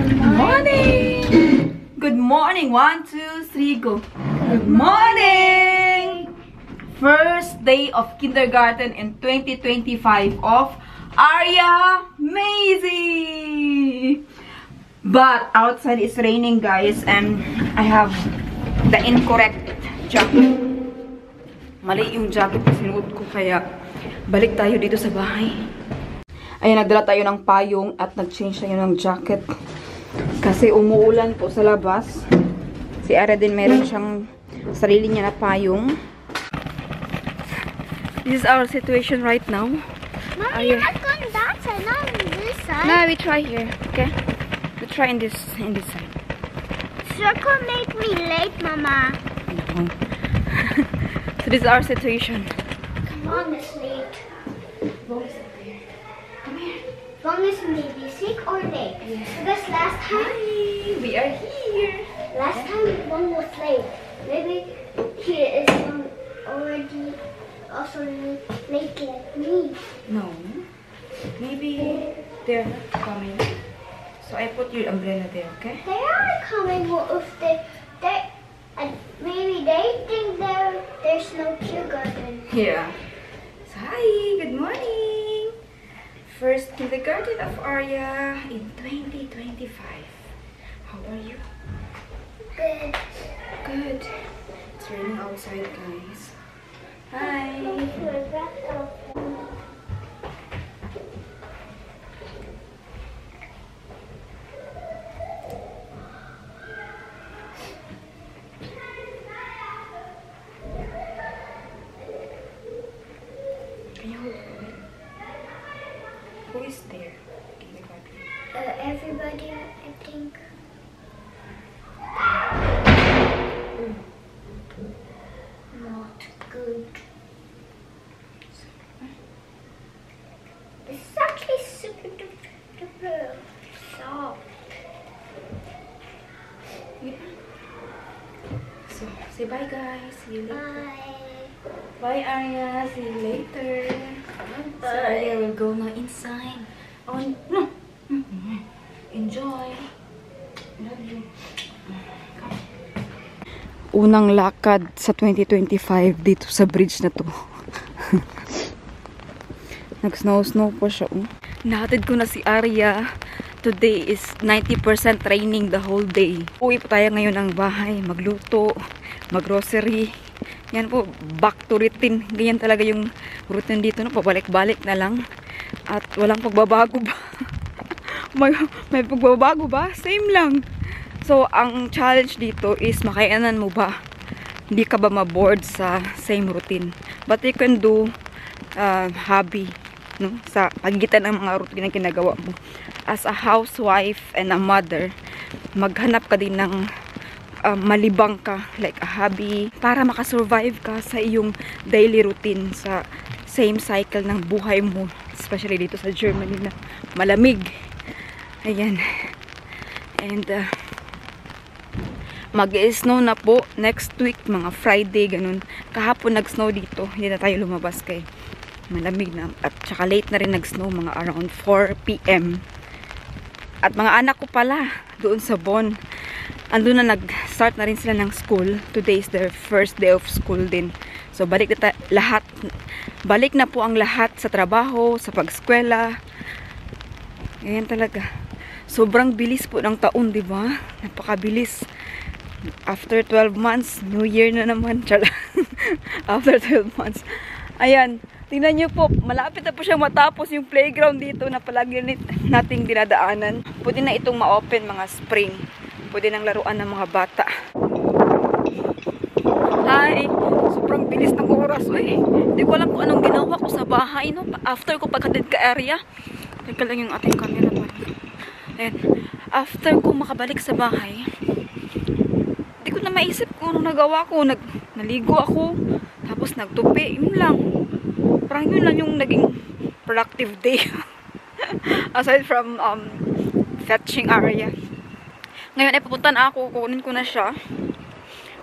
Good morning! Good morning! 1, 2, 3, go! Good morning! First day of kindergarten in 2025 of Arya Maisie! But outside is raining, guys, and I have the incorrect jacket. Mali yung jacket na sinuot ko, kaya balik tayo dito sa bahay. Ayan, nagdala tayo ng payong at nag-change tayo ng jacket. Kasi umuulan po sa labas. Si Ara din meron siyang sarili niya na payong. This is our situation right now. Mommy, you're not going that side, not on this side. No, we try here, okay? We try in this side. Circle make me late, Mama. No. So this is our situation. Come on, Miss Late. Long as maybe sick or late. Yes. Because last time We are here. last time one was late. Maybe he is already also late like me. No. Maybe they're not coming. So I put your umbrella there, okay? They are coming. Well, if they and maybe they think there's no kindergarten. Yeah. So hi, good morning. First kindergarten of Arya in 2025. How are you? Good. Good. It's raining outside, guys. Hi. Can you hold it? Who is there? Kindergarten. Everybody, I think. Not good. This is actually super duper soft. Yeah. So, say bye, guys. See you later. Bye. Bye, Arya. See you later. So, Arya will go now inside. Oh, no. Enjoy. Love you. Unang lakad sa 2025 dito sa bridge na to. Nag-snow po siya. Nahatid ko na si Arya. Today is 90% raining the whole day. Uwi po tayo ngayon ng bahay. Magluto, mag-grocery. Yan po, back to routine. Ganyan talaga yung routine dito. No? Pabalik-balik na lang. At walang pagbabago ba? may pagbabago ba? Same lang. So, ang challenge dito is makayanan mo ba? Hindi ka ba ma-bored sa same routine? But you can do hobby, no? Sa pagitan ng mga routine na ginagawa mo. As a housewife and a mother, maghanap ka din ng malibang ka, like a hobby, para makasurvive ka sa iyong daily routine, sa same cycle ng buhay mo. Especially dito sa Germany na malamig. Ayan. And, mag-snow na po next week, mga Friday, ganun. Kahapon nag-snow dito, hindi na tayo lumabas kay malamig na. At saka late na rin nag-snow, mga around 4 PM. At mga anak ko pala, doon sa Bonn, andun na nag-start na rin sila ng school. Today is their first day of school din. So balik na lahat. Balik na po ang lahat sa trabaho, sa pag-eskwela. Ayan talaga. Sobrang bilis po ng taon, di ba? Napakabilis. After 12 months, New Year na naman. After 12 months. Ayan. Tingnan nyo po, malapit na po siyang matapos yung playground dito na palagi nating dinadaanan. Pwede na itong ma-open mga spring. Pwede nang laruan ng mga bata. Hi! Sobrang bilis ng oras. Uy, hindi ko alam kung anong ginawa ko sa bahay, no? After ko pagkatid ka area. Teka lang yung ating camera pa. Ayan. After ko makabalik sa bahay, hindi ko na maisip kung anong nagawa ko. Naligo ako, tapos nagtupi. Yun lang. Parang yun lang yung naging productive day. Aside from fetching Arya. Ngayon ay pupunta na ako, kukunin ko na siya.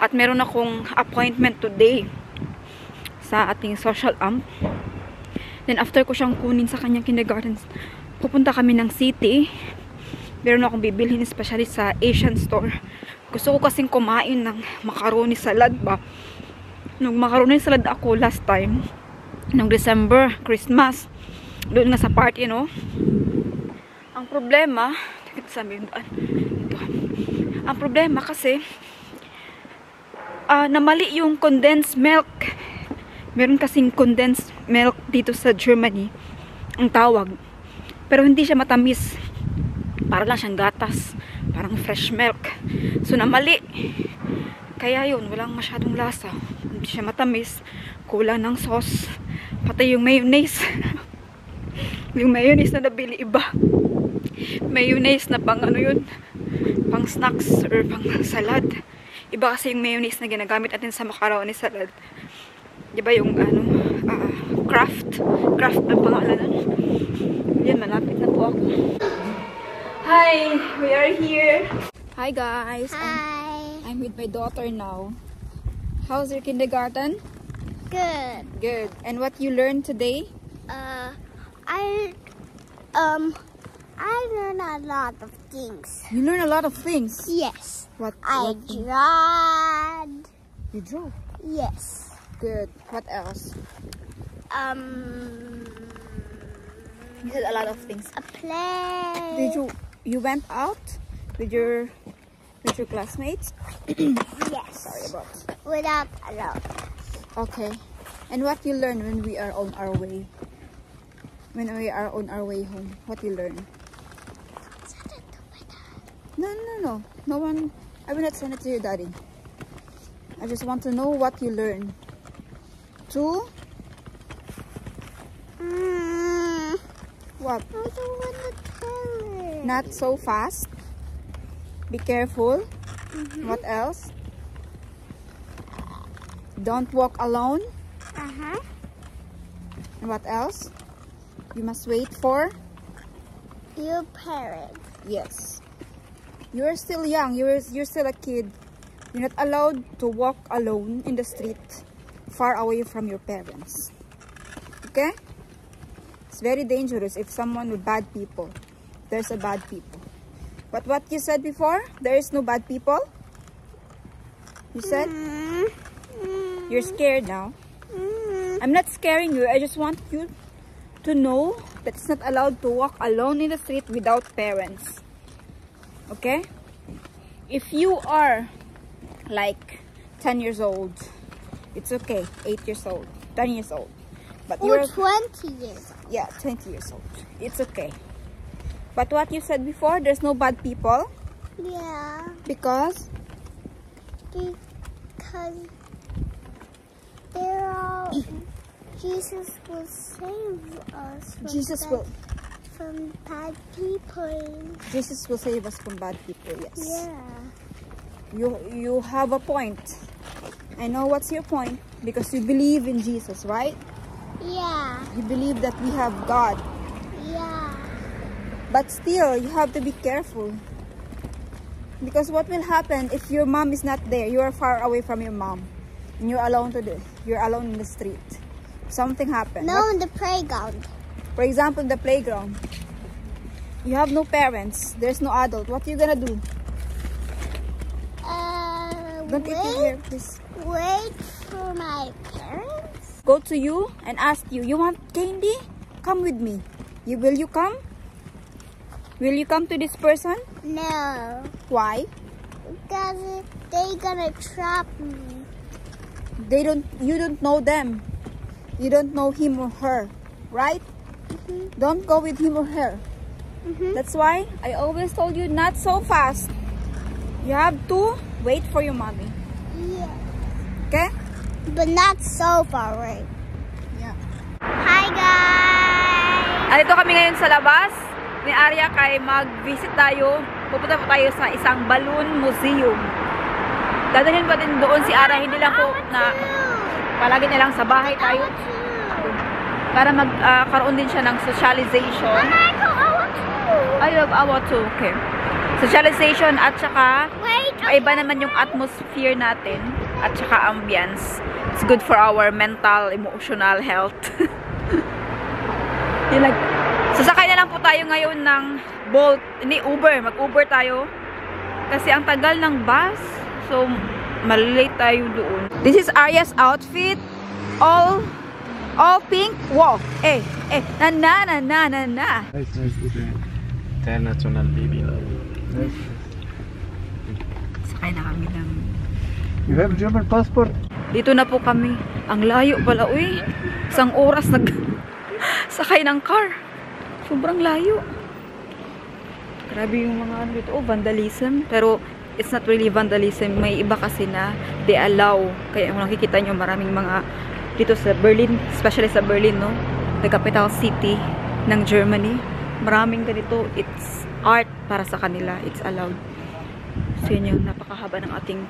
At meron akong appointment today sa ating social amp. Then after ko siyang kunin sa kanyang kindergarten, pupunta kami ng city Meron akong bibilhin especially sa Asian store. Gusto ko kasing kumain ng macaroni salad ba. Nung macaroni salad ako last time, nung December, Christmas, doon nga sa party, no? Ang problema, ang problema kasi, namali yung condensed milk. Meron kasing condensed milk dito sa Germany, ang tawag. Pero hindi siya matamis. Para lang siyang gatas. Parang fresh milk. So, namali. Kaya yun, walang masyadong lasa. Hindi siya matamis. Kulang ng sauce. Pati yung mayonnaise. Yung mayonnaise na nabili iba. Mayonnaise na pang ano yun, pang snacks or pang salad. Iba kasi yung mayonnaise na ginagamit natin sa macaroni salad. Diba yung ano, Kraft ang pangalan nun. Yan, malapit na po ako. Hi, we are here. Hi guys. Hi. I'm with my daughter now. How's your kindergarten? Good. Good. And what you learned today? I learned a lot of things. You learned a lot of things. Yes. What I thing? drawed. You drew. Yes. Good. What else? You said a lot of things. A play. Did you went out with your classmates? Yes. Sorry about. Without a lot. Okay. And what you learn when we are on our way? When we are on our way home, what you learn? No. No one. I will not send it to your daddy. I just want to know what you learn. What? I don't want to tell it. Not so fast. Be careful. What else? Don't walk alone. And what else? You must wait for? Your parents. Yes. You're still young. You're still a kid. You're not allowed to walk alone in the street far away from your parents. Okay? It's very dangerous if someone with bad people. There's a bad people. But what you said before, there is no bad people? You said? You're scared now. I'm not scaring you. I just want you to know that it's not allowed to walk alone in the street without parents. Okay? If you are like 10 years old, it's okay. 8 years old, 10 years old. But Or you're 20 years. yeah, 20 years old. It's okay. But what you said before, there's no bad people Yeah. because Because they're all... Jesus will save us from bad people. Jesus will save us from bad people. Yes. Yeah. You have a point. I know what's your point because you believe in Jesus, right? Yeah. You believe that we have God. Yeah. But still, you have to be careful. Because what will happen if your mom is not there? You are far away from your mom. And you're alone you're alone in the street. Something happened. No, in the playground. For example, the playground. You have no parents. There's no adult. What are you gonna do? Don't eat your hair, please. Wait for my parents? Go to you and ask you, you want candy? Come with me. Will you come? Will you come to this person? No. Why? Because they're gonna trap me. You don't know them. You don't know him or her, right? Don't go with him or her. That's why I always told you not so fast. You have to wait for your mommy. Yeah. Okay? But not so far away. Yeah. Hi guys! Andito kami ngayon sa labas ni Arya kay mag-visit tayo. Pupunta po tayo sa isang balloon museum. Dadalhin pa din doon si Arya. Hindi lang po na palagi na lang sa bahay tayo. Para magkaroon din siya ng socialization. I want to. Okay. Socialization at saka iba naman yung atmosphere natin at saka ambience. It's good for our mental, emotional health. Yun lang. Sasakay na lang po tayo tayo ngayon ng Bolt, hindi Uber. Mag-Uber tayo. Kasi ang tagal ng bus. So, malilate tayo doon. This is Arya's outfit. All pink. Wow. Na. Nice. International baby love. Sakay na kami ng... You have German passport? Dito na po kami. Ang layo pala. Uy, isang oras sakay ng car. Sobrang layo. Grabe yung mga ano dito. Oh, vandalism. Pero it's not really vandalism. May iba kasi na they allow. Kaya kung nakikita nyo maraming mga dito sa Berlin. Especially sa Berlin, no? The capital city ng Germany. Maraming ganito. It's art para sa kanila. It's allowed. So yun yung napakahaba ng ating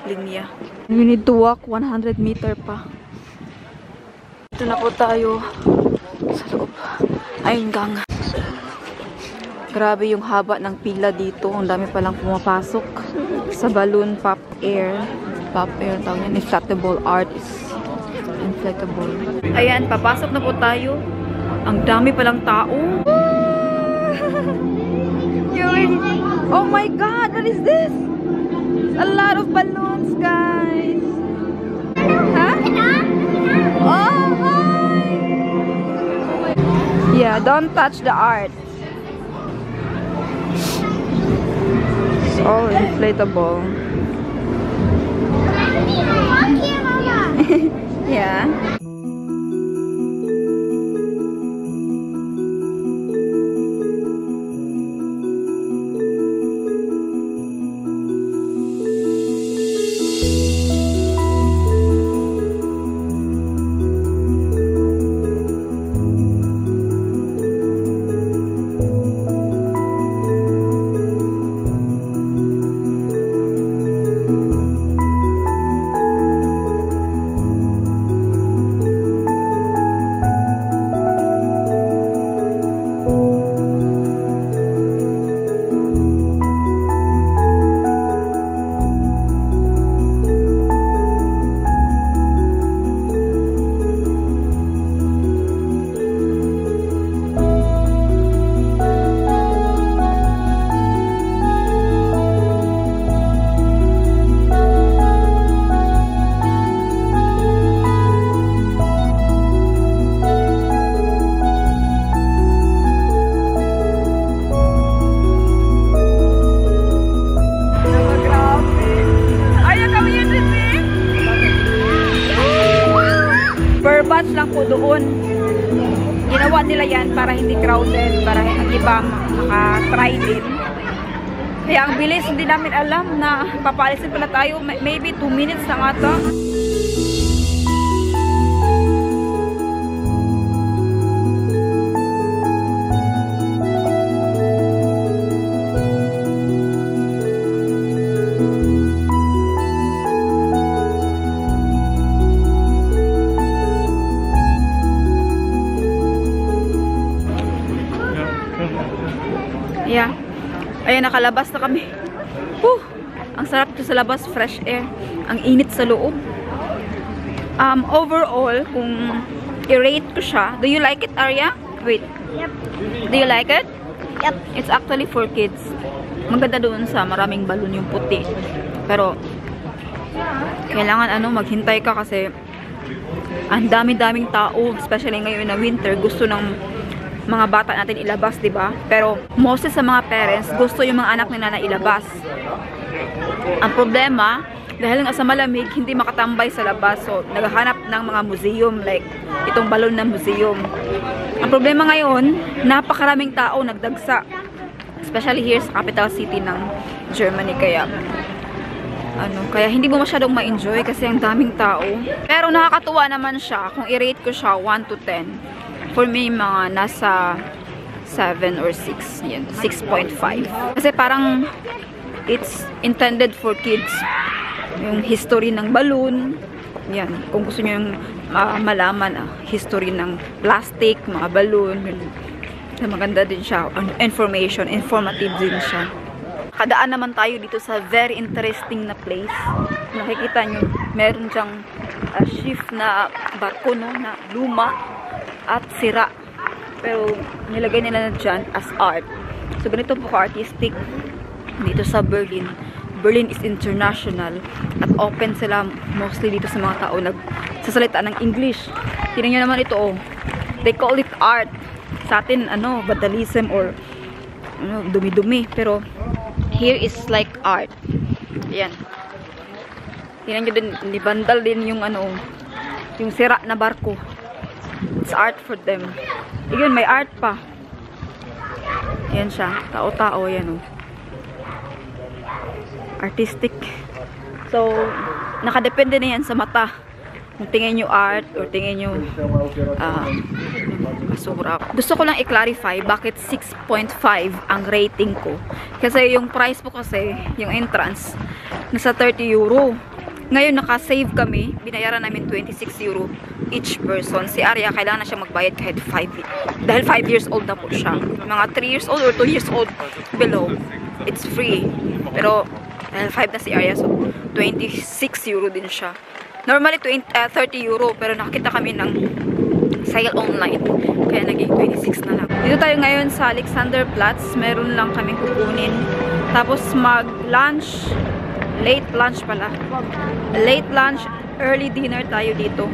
linya. You need to walk 100 meter pa. Ito na po tayo sa loob. Ayun gang. Grabe yung haba ng pila dito. Ang dami palang pumapasok sa balloon pop air. Pop air tawag yan. Inflatable art is inflatable. Ayan, papasok na po tayo. Ang dami palang tao. Oh my God! What is this? A lot of balloons, guys. Huh? Oh, hi! Yeah, don't touch the art. It's all inflatable. Yeah. Batch lang po doon. Ginawa nila yan para hindi crowded, para ang iba maka-try din. Kaya ang bilis, hindi namin alam na papalisin pala tayo. Maybe 2 minutes lang ata. Yeah. Ayan, nakalabas na kami. Whew! Ang sarap to sa labas, fresh air. Ang init sa loob. Overall, kung i-rate ko siya, do you like it, Arya? Wait. Yep. Do you like it? Yep. It's actually for kids. Maganda doon sa maraming balon yung puti. Pero, kailangan maghintay ka kasi ang dami-daming tao, especially ngayon na winter, gusto ng mga bata natin ilabas, di ba? Pero mostly sa mga parents, gusto yung mga anak nila na ilabas. Ang problema, dahil nga sa malamig, hindi makatambay sa labas. So, naghahanap ng mga museum, like itong balon na museum. Ang problema ngayon, napakaraming tao nagdagsa. Especially here sa capital city ng Germany. Kaya hindi mo masyadong ma-enjoy kasi ang daming tao. Pero nakakatuwa naman siya kung i-rate ko siya 1 to 10. For me, mga nasa 7 or 6. Yan, 6.5. Kasi parang it's intended for kids. Yung history ng balloon. Yan, kung gusto nyo yung malaman, history ng plastic, mga balloon. Maganda din siya. Informative din siya. Kadaan naman tayo dito sa very interesting na place. Nakikita nyo, meron dyang ship na barko, no, na luma at sira. Pero nilagay nila na dyan as art. So ganito po ka-artistic dito sa Berlin. Berlin is international at open sila mostly dito sa mga tao nagsasalita ng English. Tingnan nyo naman ito, oh. They call it art. Sa atin, ano, vandalism or ano, dumi-dumi. Pero here is like art. Ayan. Tingnan nyo din, vandal din yung ano, yung sira na barko. It's art for them. Yun, may art pa. Ayan siya. Tao-tao, yan, oh. Artistic. So, nakadepende na yan sa mata. Kung tingin nyo art or tingin nyo basura. Gusto ko lang i-clarify bakit 6.5 ang rating ko. Kasi yung price po kasi, yung entrance, nasa 30 euro. Ngayon, naka-save kami. Binayaran namin 26 euro each person. Si Arya, kailangan na siya magbayad kahit 5. Dahil 5 years old na po siya. Mga 3 years old or 2 years old below, it's free. Pero, dahil 5 na si Arya, so 26 euro din siya. Normally, 30 euro. Pero nakakita kami ng sale online. Kaya naging 26 na lang. Dito tayo ngayon sa Alexanderplatz. Meron lang kaming kukunin. Tapos mag-lunch. Late lunch pala. Late lunch, early dinner tayo dito.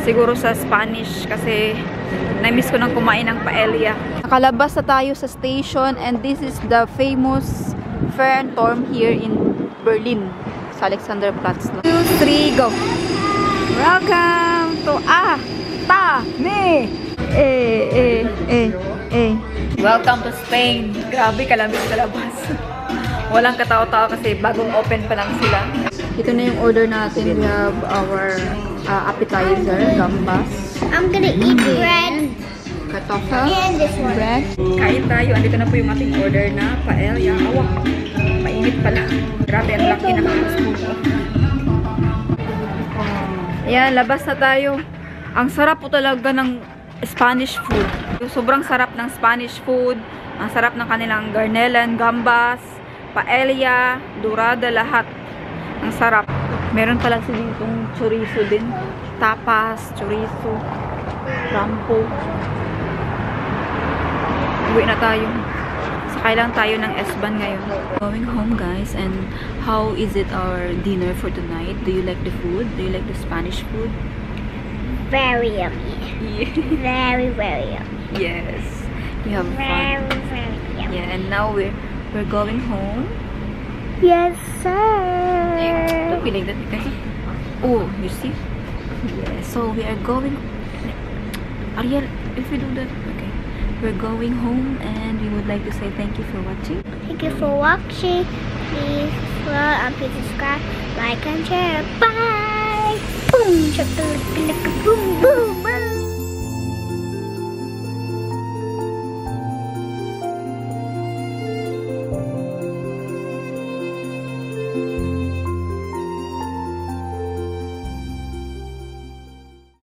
Siguro sa Spanish kasi na-miss ko nang kumain ng paella. Nakalabas na tayo sa station and this is the famous Fernsturm here in Berlin. Sa Alexanderplatz. 2, 3, go! Welcome to Welcome to Spain. Grabe kalambis sa labas. Walang katao-tao kasi bagong open pa lang sila. Ito na yung order natin. We have our appetizer, gambas. I'm gonna eat bread. Kartoffel. And this one. Bread. Kain tayo. Andito na po yung ating order na paella. Awa. Mainit pala. Grabe, ang laki ng spoon. Ayan, labas na tayo. Ang sarap po talaga ng Spanish food. Sobrang sarap ng Spanish food. Ang sarap ng kanilang garnelen, gambas, paella, dorada, lahat. Ang sarap. Meron pala sila ditong chorizo din. Tapas, chorizo, rampo. Uwi na tayo. Sakay lang tayo ng S-Bahn ngayon. Going home, guys. And how is it our dinner for tonight? Do you like the food? Do you like the Spanish food? Very yummy. Yeah. Very, very yummy. Yes. We have Very, fun. very yummy. Yeah, and now we're going home. Yes, sir. Don't be like that because oh, you see? Yeah, so we are going. Ariel, if we do that, okay. We're going home and we would like to say thank you for watching. Thank you for watching. Please subscribe, like, and share. Bye. Boom, boom, boom.